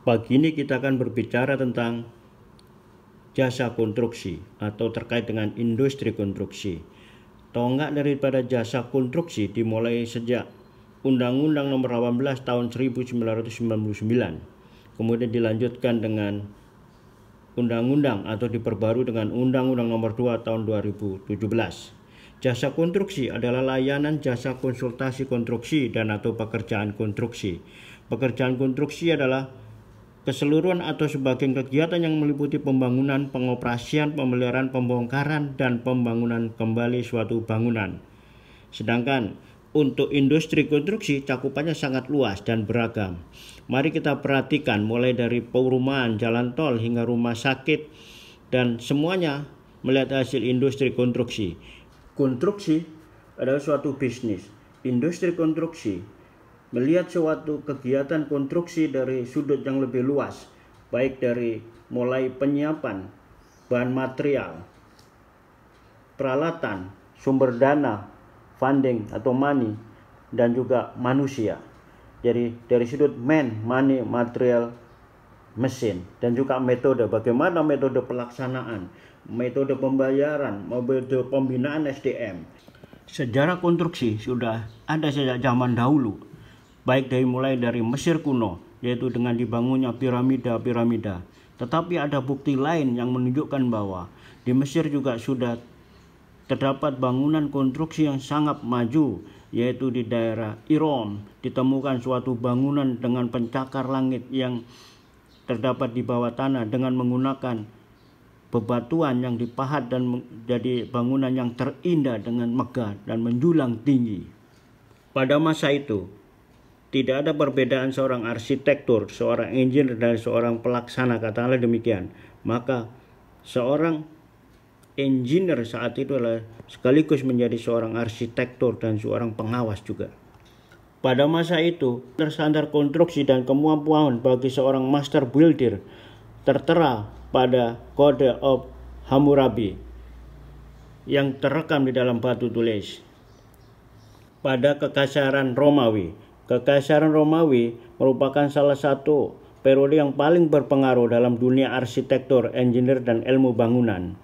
Pagi ini kita akan berbicara tentang jasa konstruksi atau terkait dengan industri konstruksi. Tonggak daripada jasa konstruksi dimulai sejak Undang-Undang Nomor 18 Tahun 1999. Kemudian dilanjutkan dengan Undang-Undang atau diperbarui dengan Undang-Undang Nomor 2 Tahun 2017. Jasa konstruksi adalah layanan jasa konsultasi konstruksi dan atau pekerjaan konstruksi. Pekerjaan konstruksi adalah keseluruhan atau sebagian kegiatan yang meliputi pembangunan, pengoperasian, pemeliharaan, pembongkaran, dan pembangunan kembali suatu bangunan. Sedangkan untuk industri konstruksi cakupannya sangat luas dan beragam. Mari kita perhatikan mulai dari perumahan, jalan tol, hingga rumah sakit, dan semuanya melihat hasil industri konstruksi. Konstruksi adalah suatu bisnis. Industri konstruksi melihat suatu kegiatan konstruksi dari sudut yang lebih luas, baik dari mulai penyiapan bahan material, peralatan, sumber dana, funding atau money, dan juga manusia. Jadi dari sudut money, material, mesin, dan juga metode, bagaimana metode pelaksanaan, metode pembayaran, metode pembinaan SDM. Sejarah konstruksi sudah ada sejak zaman dahulu, baik mulai dari Mesir kuno, yaitu dengan dibangunnya piramida-piramida. Tetapi ada bukti lain yang menunjukkan bahwa di Mesir juga sudah terdapat bangunan konstruksi yang sangat maju, yaitu di daerah Iram ditemukan suatu bangunan dengan pencakar langit yang terdapat di bawah tanah dengan menggunakan bebatuan yang dipahat dan menjadi bangunan yang terindah dengan megah dan menjulang tinggi. Pada masa itu tidak ada perbedaan seorang arsitektur, seorang engineer, dan seorang pelaksana, katakanlah demikian. Maka seorang engineer saat itu adalah sekaligus menjadi seorang arsitektur dan seorang pengawas juga. Pada masa itu, standar konstruksi dan kemampuan bagi seorang master builder tertera pada Code of Hammurabi yang terekam di dalam batu tulis. Pada Kekaisaran Romawi, Kekaisaran Romawi merupakan salah satu periode yang paling berpengaruh dalam dunia arsitektur, engineer, dan ilmu bangunan.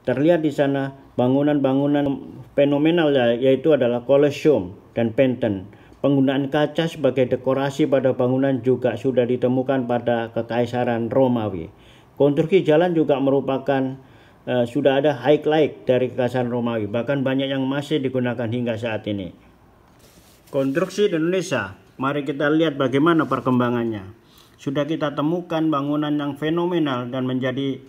Terlihat di sana bangunan-bangunan fenomenal, yaitu adalah Colosseum dan Pantheon. Penggunaan kaca sebagai dekorasi pada bangunan juga sudah ditemukan pada Kekaisaran Romawi. Konstruksi jalan juga merupakan sudah ada highlight dari Kekaisaran Romawi, bahkan banyak yang masih digunakan hingga saat ini. Konstruksi di Indonesia, mari kita lihat bagaimana perkembangannya. Sudah kita temukan bangunan yang fenomenal dan menjadi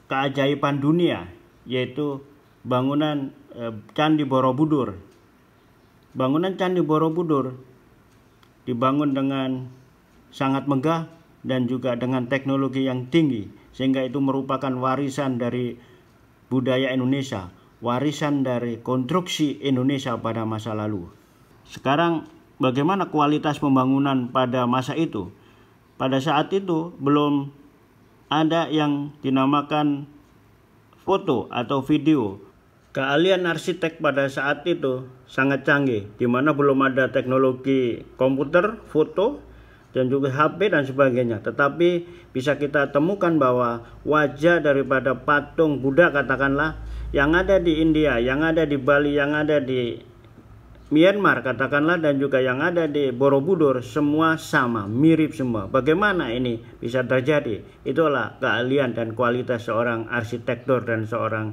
keajaiban dunia, yaitu bangunan Candi Borobudur. Bangunan Candi Borobudur dibangun dengan sangat megah dan juga dengan teknologi yang tinggi, sehingga itu merupakan warisan dari budaya Indonesia, warisan dari konstruksi Indonesia pada masa lalu. Sekarang bagaimana kualitas pembangunan pada masa itu? Pada saat itu belum ada yang dinamakan foto atau video. Keahlian arsitek pada saat itu sangat canggih, di mana belum ada teknologi komputer, foto, dan juga HP dan sebagainya. Tetapi bisa kita temukan bahwa wajah daripada patung Buddha, katakanlah, yang ada di India, yang ada di Bali, yang ada di Myanmar, katakanlah, dan juga yang ada di Borobudur, semua sama, mirip semua. Bagaimana ini bisa terjadi? Itulah keahlian dan kualitas seorang arsitektur dan seorang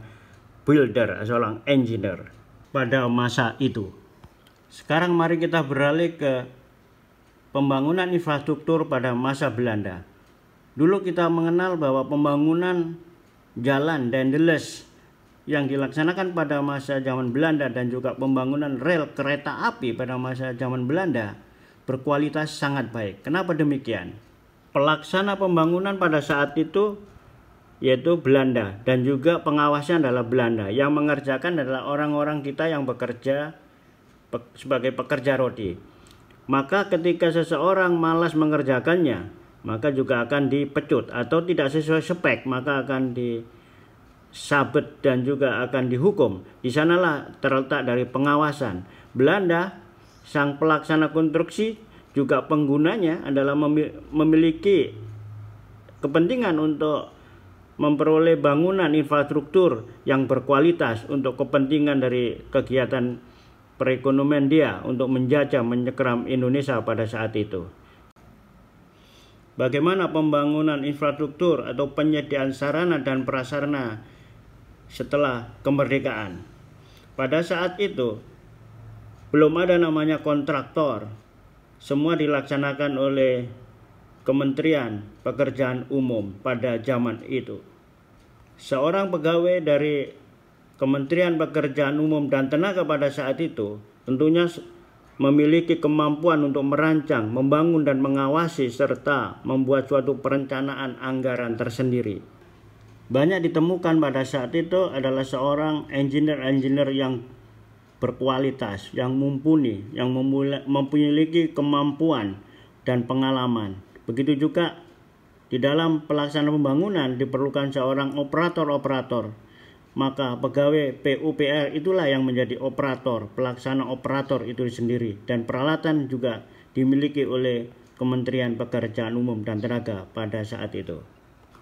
builder, seorang engineer pada masa itu. Sekarang mari kita beralih ke pembangunan infrastruktur pada masa Belanda. Dulu kita mengenal bahwa pembangunan jalan Dendeles yang dilaksanakan pada masa zaman Belanda dan juga pembangunan rel kereta api pada masa zaman Belanda berkualitas sangat baik. Kenapa demikian? Pelaksana pembangunan pada saat itu yaitu Belanda, dan juga pengawasnya adalah Belanda. Yang mengerjakan adalah orang-orang kita yang bekerja sebagai pekerja rodi. Maka ketika seseorang malas mengerjakannya, maka juga akan dipecut, atau tidak sesuai spek maka akan sabet dan juga akan dihukum. Di sanalah terletak dari pengawasan. Belanda, sang pelaksana konstruksi, juga penggunanya adalah memiliki kepentingan untuk memperoleh bangunan infrastruktur yang berkualitas untuk kepentingan dari kegiatan perekonomian dia untuk menjajah menyekram Indonesia pada saat itu. Bagaimana pembangunan infrastruktur atau penyediaan sarana dan prasarana setelah kemerdekaan? Pada saat itu belum ada namanya kontraktor. Semua dilaksanakan oleh Kementerian Pekerjaan Umum pada zaman itu. Seorang pegawai dari Kementerian Pekerjaan Umum dan Tenaga pada saat itu tentunya memiliki kemampuan untuk merancang, membangun dan mengawasi serta membuat suatu perencanaan anggaran tersendiri. Banyak ditemukan pada saat itu adalah seorang engineer yang berkualitas, yang mumpuni, yang memiliki kemampuan dan pengalaman. Begitu juga di dalam pelaksanaan pembangunan diperlukan seorang operator-operator. Maka pegawai PUPR itulah yang menjadi operator, pelaksana operator itu sendiri. Dan peralatan juga dimiliki oleh Kementerian Pekerjaan Umum dan Tenaga pada saat itu.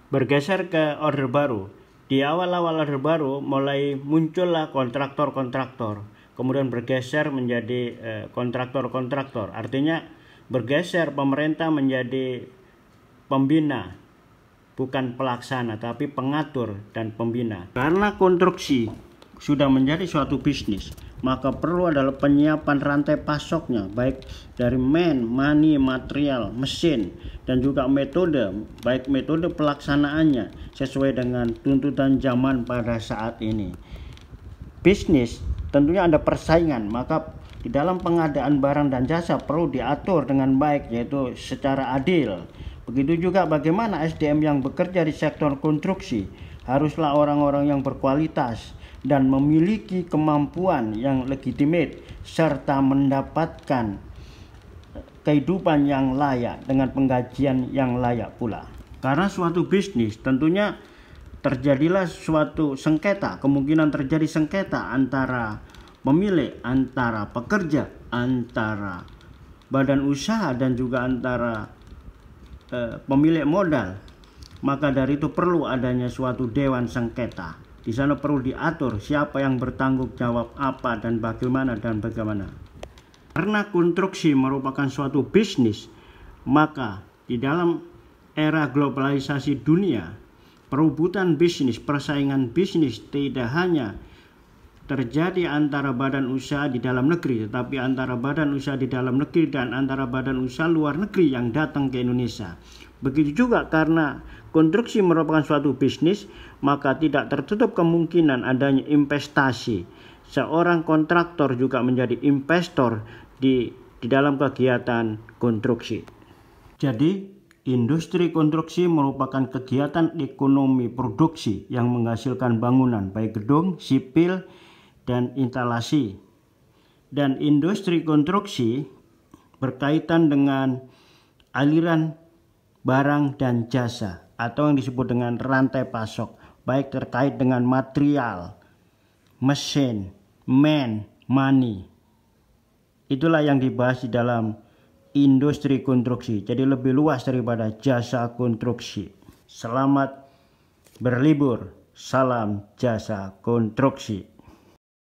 Bergeser ke Orde Baru. Di awal-awal Orde Baru mulai muncullah kontraktor-kontraktor. Kemudian bergeser menjadi kontraktor-kontraktor. Artinya bergeser pemerintah menjadi pembina, bukan pelaksana, tapi pengatur dan pembina. Karena konstruksi sudah menjadi suatu bisnis, maka perlu adalah penyiapan rantai pasoknya, baik dari money, material, mesin, dan juga metode, baik metode pelaksanaannya sesuai dengan tuntutan zaman pada saat ini. Bisnis tentunya ada persaingan, maka di dalam pengadaan barang dan jasa perlu diatur dengan baik, yaitu secara adil. Begitu juga bagaimana SDM yang bekerja di sektor konstruksi haruslah orang-orang yang berkualitas dan memiliki kemampuan yang legitimate serta mendapatkan kehidupan yang layak dengan penggajian yang layak pula. Karena suatu bisnis tentunya terjadilah suatu sengketa, kemungkinan terjadi sengketa antara pemilik, antara pekerja, antara badan usaha dan juga antara pemilik modal. Maka dari itu perlu adanya suatu dewan sengketa. Di sana perlu diatur siapa yang bertanggung jawab apa dan bagaimana dan bagaimana. Karena konstruksi merupakan suatu bisnis, maka di dalam era globalisasi dunia, perebutan bisnis, persaingan bisnis tidak hanya terjadi antara badan usaha di dalam negeri, tetapi antara badan usaha di dalam negeri dan antara badan usaha luar negeri yang datang ke Indonesia. Begitu juga karena konstruksi merupakan suatu bisnis, maka tidak tertutup kemungkinan adanya investasi. Seorang kontraktor juga menjadi investor di dalam kegiatan konstruksi. Jadi, industri konstruksi merupakan kegiatan ekonomi produksi yang menghasilkan bangunan, baik gedung, sipil, dan instalasi. Dan industri konstruksi berkaitan dengan aliran barang dan jasa atau yang disebut dengan rantai pasok, baik terkait dengan material, mesin, money. Itulah yang dibahas di dalam industri konstruksi. Jadi lebih luas daripada jasa konstruksi. Selamat berlibur. Salam jasa konstruksi.